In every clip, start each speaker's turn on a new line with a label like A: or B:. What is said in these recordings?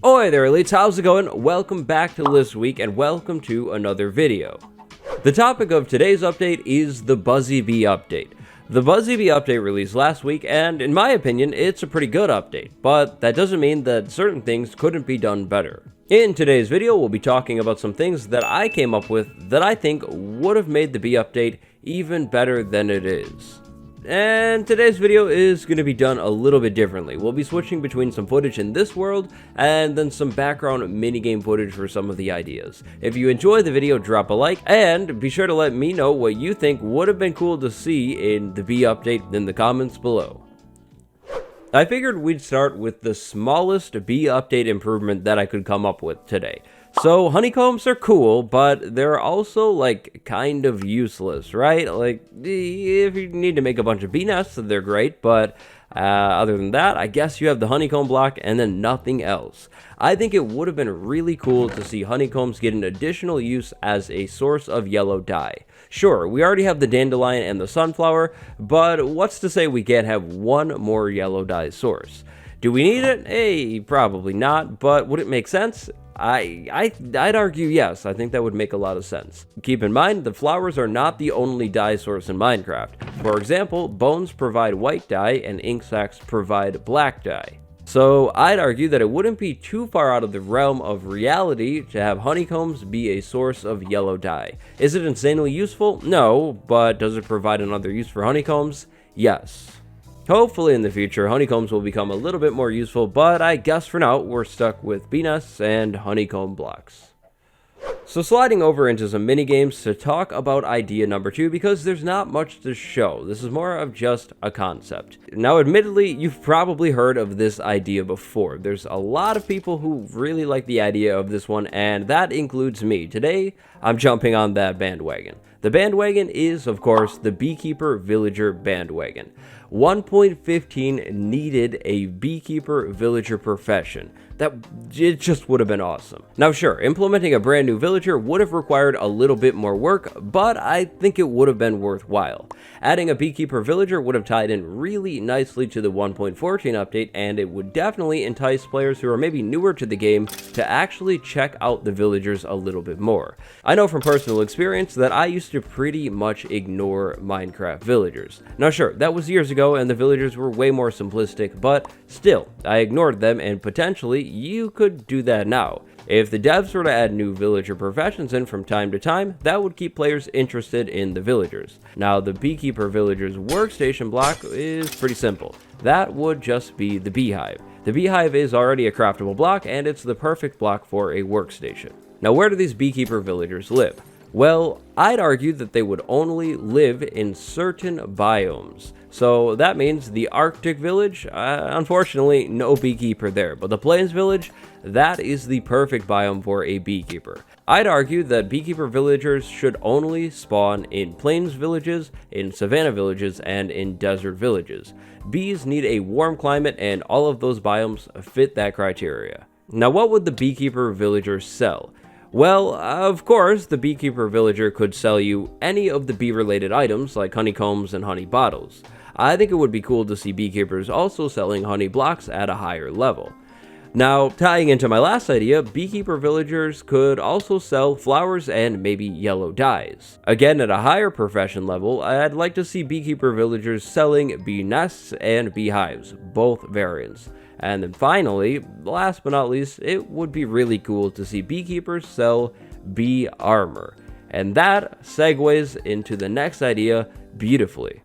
A: Oi there elites, how's it going? Welcome back to this week and welcome to another video. The topic of today's update is the Buzzy Bee update. The Buzzy Bee update released last week and in my opinion it's a pretty good update, but that doesn't mean that certain things couldn't be done better. In today's video we'll be talking about some things that I came up with that I think would have made the Bee update even better than it is. And today's video is going to be done a little bit differently. We'll be switching between some footage in this world and then some background minigame footage for some of the ideas. If you enjoyed the video, drop a like and be sure to let me know what you think would have been cool to see in the Bee update in the comments below. I figured we'd start with the smallest Bee update improvement that I could come up with today. So honeycombs are cool, but they're also like kind of useless, right? Like if you need to make a bunch of bee nests, they're great, but other than that, I guess you have the honeycomb block and then nothing else. I think it would have been really cool to see honeycombs get an additional use as a source of yellow dye. Sure, we already have the dandelion and the sunflower, but what's to say we can't have one more yellow dye source? Do we need it? Hey, probably not, but would it make sense? I'd argue yes. I think that would make a lot of sense. Keep in mind, the flowers are not the only dye source in Minecraft. For example, bones provide white dye and ink sacs provide black dye. So I'd argue that it wouldn't be too far out of the realm of reality to have honeycombs be a source of yellow dye. Is it insanely useful? No, but does it provide another use for honeycombs? Yes. Hopefully in the future, honeycombs will become a little bit more useful, but I guess for now, we're stuck with bee nests and honeycomb blocks. So sliding over into some mini games to talk about idea number 2, because there's not much to show. This is more of just a concept. Now admittedly, you've probably heard of this idea before. There's a lot of people who really like the idea of this one, and that includes me. Today, I'm jumping on that bandwagon. The bandwagon is, of course, the Beekeeper Villager bandwagon. 1.15 needed a Beekeeper Villager profession. It just would have been awesome. Now sure, implementing a brand new villager would have required a little bit more work, but I think it would have been worthwhile. Adding a Beekeeper Villager would have tied in really nicely to the 1.14 update, and it would definitely entice players who are maybe newer to the game to actually check out the villagers a little bit more. I know from personal experience that I used to pretty much ignore Minecraft villagers. Now sure, that was years ago and the villagers were way more simplistic, but still, I ignored them and potentially you could do that now. If the devs were to add new villager professions in from time to time, that would keep players interested in the villagers. Now the Beekeeper Villager's workstation block is pretty simple. That would just be the beehive. The beehive is already a craftable block and it's the perfect block for a workstation. Now where do these Beekeeper Villagers live? Well, I'd argue that they would only live in certain biomes. So that means the Arctic village, unfortunately no beekeeper there, but the Plains village, that is the perfect biome for a beekeeper. I'd argue that beekeeper villagers should only spawn in plains villages, in savanna villages, and in desert villages. Bees need a warm climate and all of those biomes fit that criteria. Now what would the beekeeper villager sell? Well, of course, the Beekeeper Villager could sell you any of the bee-related items like honeycombs and honey bottles. I think it would be cool to see beekeepers also selling honey blocks at a higher level. Now, tying into my last idea, Beekeeper Villagers could also sell flowers and maybe yellow dyes. Again, at a higher profession level, I'd like to see Beekeeper Villagers selling bee nests and beehives, both variants. And then finally, last but not least, it would be really cool to see beekeepers sell bee armor. And that segues into the next idea beautifully.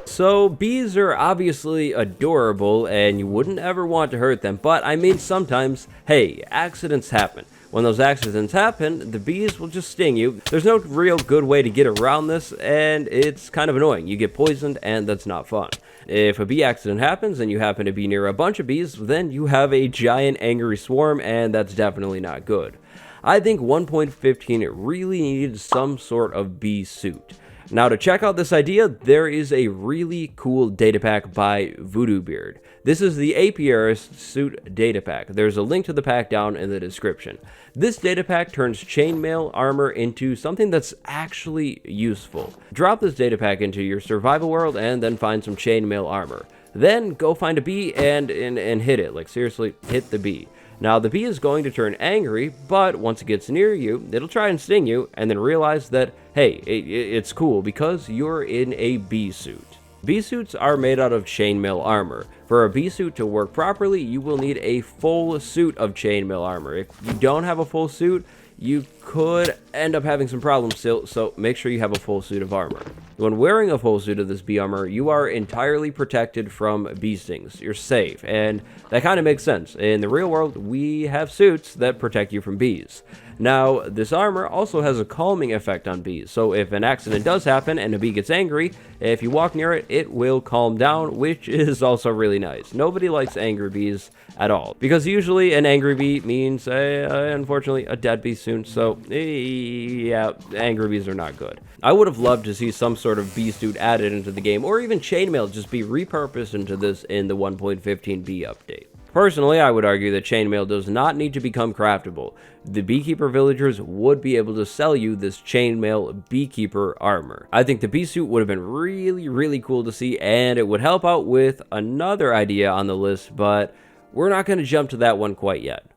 A: So bees are obviously adorable and you wouldn't ever want to hurt them, but I mean sometimes, hey, accidents happen. When those accidents happen, the bees will just sting you. There's no real good way to get around this, and it's kind of annoying. You get poisoned, and that's not fun. If a bee accident happens and you happen to be near a bunch of bees, then you have a giant angry swarm, and that's definitely not good. I think 1.15 really needed some sort of bee suit. Now to check out this idea, there is a really cool data pack by Voodoo Beard. This is the Apiarist Suit data pack. There's a link to the pack down in the description. This data pack turns chainmail armor into something that's actually useful. Drop this data pack into your survival world and then find some chainmail armor. Then go find a bee and hit it. Like seriously, hit the bee. Now, the bee is going to turn angry, but once it gets near you, it'll try and sting you, and then realize that, hey, it's cool because you're in a bee suit. Bee suits are made out of chainmail armor. For a bee suit to work properly, you will need a full suit of chainmail armor. If you don't have a full suit, you could end up having some problems still, so make sure you have a full suit of armor. When wearing a full suit of this bee armor, you are entirely protected from bee stings. You're safe, and that kind of makes sense. In the real world, we have suits that protect you from bees. Now, this armor also has a calming effect on bees, so if an accident does happen and a bee gets angry, if you walk near it, it will calm down, which is also really nice. Nobody likes angry bees at all, because usually an angry bee means, unfortunately, a dead bee soon, so yeah, angry bees are not good. I would have loved to see some sort of bee suit added into the game, or even chainmail just be repurposed into this in the 1.15b update. Personally, I would argue that chainmail does not need to become craftable. The beekeeper villagers would be able to sell you this chainmail beekeeper armor. I think the bee suit would have been really cool to see, and it would help out with another idea on the list, but we're not going to jump to that one quite yet.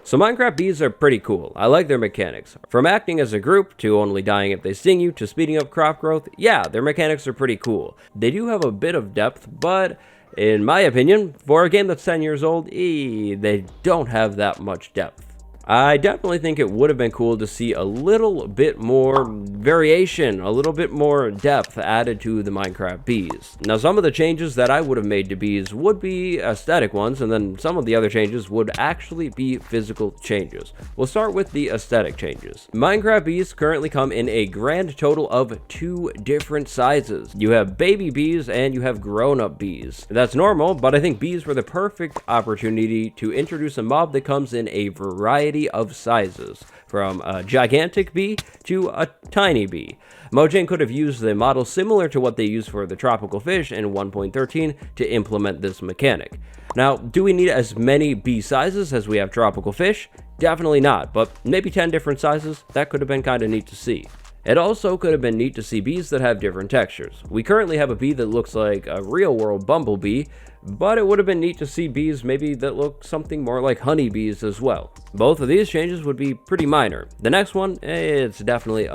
A: So Minecraft bees are pretty cool. I like their mechanics. From acting as a group, to only dying if they sting you, to speeding up crop growth, yeah, their mechanics are pretty cool. They do have a bit of depth, but in my opinion, for a game that's 10 years old, they don't have that much depth. I definitely think it would have been cool to see a little bit more variation, a little bit more depth added to the Minecraft bees. Now, some of the changes that I would have made to bees would be aesthetic ones, and then some of the other changes would actually be physical changes. We'll start with the aesthetic changes. Minecraft bees currently come in a grand total of 2 different sizes. You have baby bees and you have grown-up bees. That's normal, but I think bees were the perfect opportunity to introduce a mob that comes in a variety of sizes, from a gigantic bee to a tiny bee. Mojang could have used the model similar to what they used for the tropical fish in 1.13 to implement this mechanic. Now, do we need as many bee sizes as we have tropical fish? Definitely not, but maybe 10 different sizes? That could have been kind of neat to see. It also could have been neat to see bees that have different textures. We currently have a bee that looks like a real-world bumblebee, but it would have been neat to see bees maybe that look something more like honeybees as well. Both of these changes would be pretty minor. The next one, it's definitely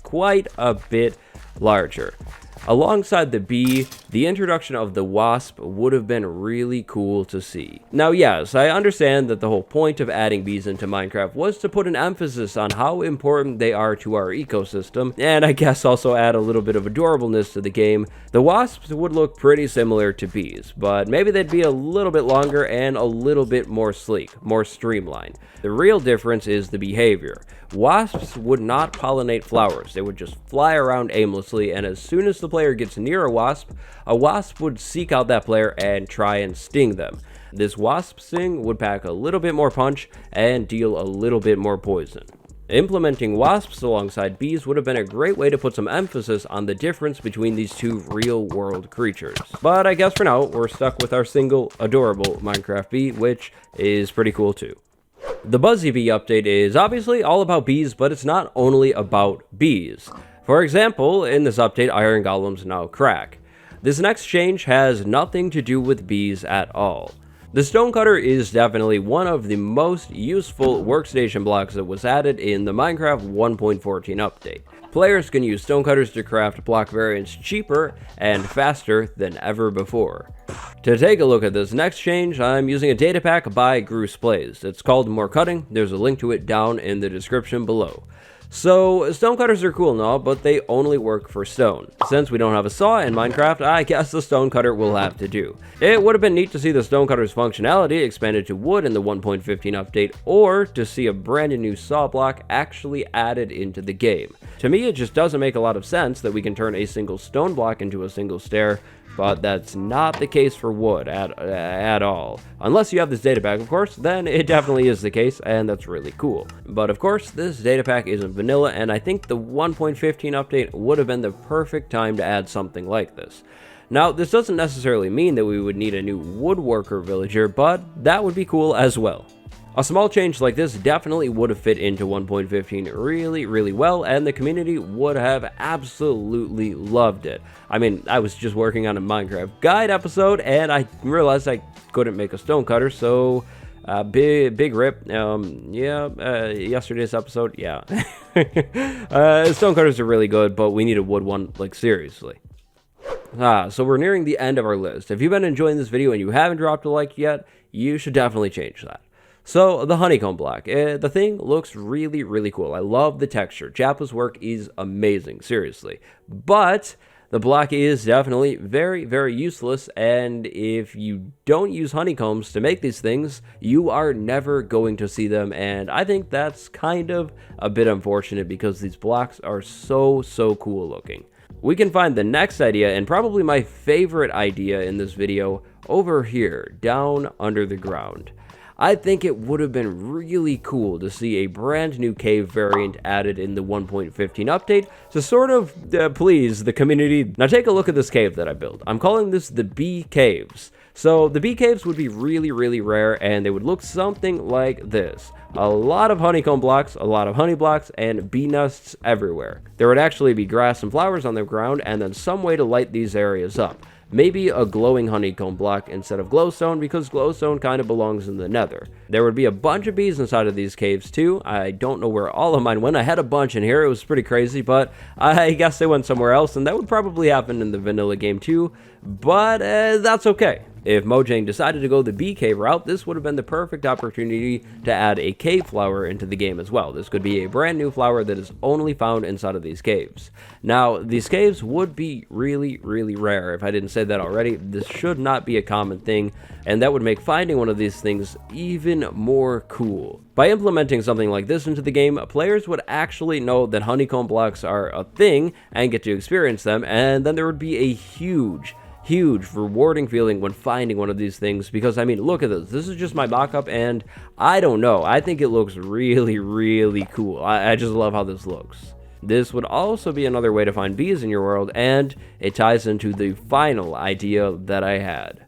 A: quite a bit larger. Alongside the bee, the introduction of the wasp would have been really cool to see. Now yes, I understand that the whole point of adding bees into Minecraft was to put an emphasis on how important they are to our ecosystem, and I guess also add a little bit of adorableness to the game. The wasps would look pretty similar to bees, but maybe they'd be a little bit longer and a little bit more sleek, more streamlined. The real difference is the behavior. Wasps would not pollinate flowers, they would just fly around aimlessly, and as soon as the player gets near a wasp would seek out that player and try and sting them. This wasp sting would pack a little bit more punch and deal a little bit more poison. Implementing wasps alongside bees would have been a great way to put some emphasis on the difference between these two real-world creatures. But I guess for now, we're stuck with our single, adorable Minecraft bee, which is pretty cool too. The Buzzy Bee update is obviously all about bees, but it's not only about bees. For example, in this update, iron golems now crack. This next change has nothing to do with bees at all. The stonecutter is definitely one of the most useful workstation blocks that was added in the Minecraft 1.14 update. Players can use stonecutters to craft block variants cheaper and faster than ever before. To take a look at this next change, I'm using a data pack by Groose Plays. It's called More Cutting. There's a link to it down in the description below. So, stonecutters are cool and all, but they only work for stone. Since we don't have a saw in Minecraft, I guess the stonecutter will have to do. It would have been neat to see the stonecutter's functionality expanded to wood in the 1.15 update, or to see a brand new saw block actually added into the game. To me, it just doesn't make a lot of sense that we can turn a single stone block into a single stair, but that's not the case for wood at all. Unless you have this data pack, of course, then it definitely is the case, and that's really cool. But of course, this data pack isn't vanilla, and I think the 1.15 update would have been the perfect time to add something like this. Now, this doesn't necessarily mean that we would need a new woodworker villager, but that would be cool as well. A small change like this definitely would have fit into 1.15 really well, and the community would have absolutely loved it. I mean, I was just working on a Minecraft guide episode, and I realized I couldn't make a stonecutter, so Big rip. Yesterday's episode, yeah. Stonecutters are really good, but we need a wood one, like, seriously. So we're nearing the end of our list. If you've been enjoying this video and you haven't dropped a like yet, you should definitely change that. So, the honeycomb block. The thing looks really, really cool. I love the texture. Japa's work is amazing, seriously. But the block is definitely very, very useless, and if you don't use honeycombs to make these things, you are never going to see them, and I think that's kind of a bit unfortunate because these blocks are so cool looking. We can find the next idea, and probably my favorite idea in this video, over here, down under the ground. I think it would have been really cool to see a brand new cave variant added in the 1.15 update to sort of please the community. Now take a look at this cave that I built. I'm calling this the bee caves. So the bee caves would be really, really rare, and they would look something like this. A lot of honeycomb blocks, a lot of honey blocks, and bee nests everywhere. There would actually be grass and flowers on the ground, and then some way to light these areas up. Maybe a glowing honeycomb block instead of glowstone, because glowstone kind of belongs in the nether. There would be a bunch of bees inside of these caves too. I don't know where all of mine went. I had a bunch in here. It was pretty crazy, but I guess they went somewhere else, and that would probably happen in the vanilla game too, but that's okay. If Mojang decided to go the bee cave route, this would have been the perfect opportunity to add a cave flower into the game as well. This could be a brand new flower that is only found inside of these caves. Now, these caves would be really, really rare. If I didn't say that already, this should not be a common thing, and that would make finding one of these things even more cool. By implementing something like this into the game, players would actually know that honeycomb blocks are a thing and get to experience them, and then there would be a huge rewarding feeling when finding one of these things, because I mean, look at this. This is just my mock-up, and I don't know, I think it looks really, really cool. I just love how this looks. This would also be another way to find bees in your world, and it ties into the final idea that I had.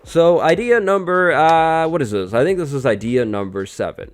A: So idea number, what is this? I think this is idea number 7.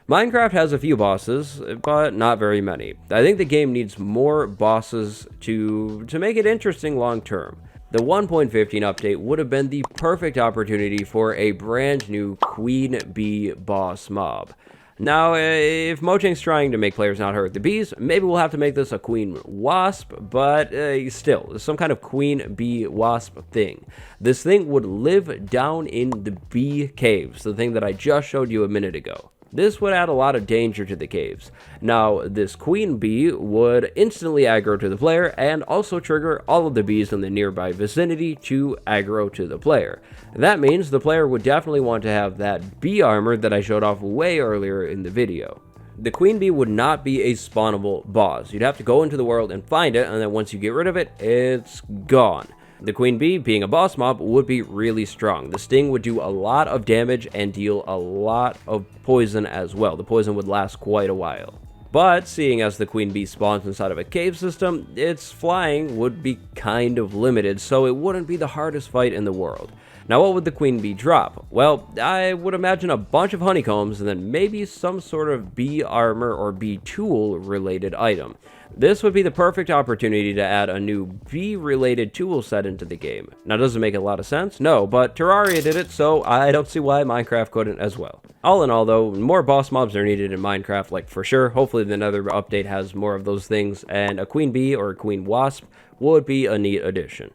A: Minecraft has a few bosses, but not very many. I think the game needs more bosses to make it interesting long term. The 1.15 update would have been the perfect opportunity for a brand new queen bee boss mob. Now, if Mojang's trying to make players not hurt the bees, maybe we'll have to make this a queen wasp, but still, some kind of queen bee wasp thing. This thing would live down in the bee caves, the thing that I just showed you a minute ago. This would add a lot of danger to the caves. Now, this queen bee would instantly aggro to the player and also trigger all of the bees in the nearby vicinity to aggro to the player. That means the player would definitely want to have that bee armor that I showed off way earlier in the video. The queen bee would not be a spawnable boss. You'd have to go into the world and find it, and then once you get rid of it, it's gone. The queen bee, being a boss mob, would be really strong. The sting would do a lot of damage and deal a lot of poison as well. The poison would last quite a while. But seeing as the queen bee spawns inside of a cave system, its flying would be kind of limited, so it wouldn't be the hardest fight in the world. Now, what would the queen bee drop? Well, I would imagine a bunch of honeycombs and then maybe some sort of bee armor or bee tool related item. This would be the perfect opportunity to add a new bee-related tool set into the game. Now, does it make a lot of sense? No, but Terraria did it, so I don't see why Minecraft couldn't as well. All in all, though, more boss mobs are needed in Minecraft, like for sure. Hopefully the Nether update has more of those things, and a queen bee or a queen wasp would be a neat addition.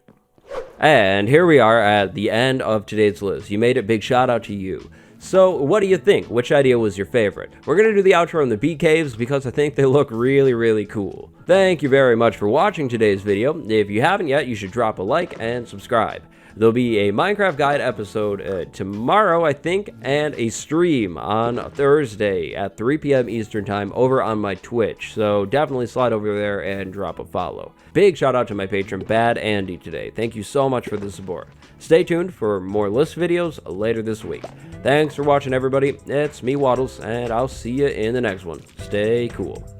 A: And here we are at the end of today's list. You made it, big shout out to you. So, what do you think? Which idea was your favorite? We're going to do the outro in the bee caves because I think they look really, really cool. Thank you very much for watching today's video. If you haven't yet, you should drop a like and subscribe. There'll be a Minecraft Guide episode tomorrow, I think, and a stream on Thursday at 3 p.m. Eastern Time over on my Twitch. So definitely slide over there and drop a follow. Big shout out to my patron, Bad Andy, today. Thank you so much for the support. Stay tuned for more list videos later this week. Thanks for watching, everybody. It's me, Waddles, and I'll see you in the next one. Stay cool.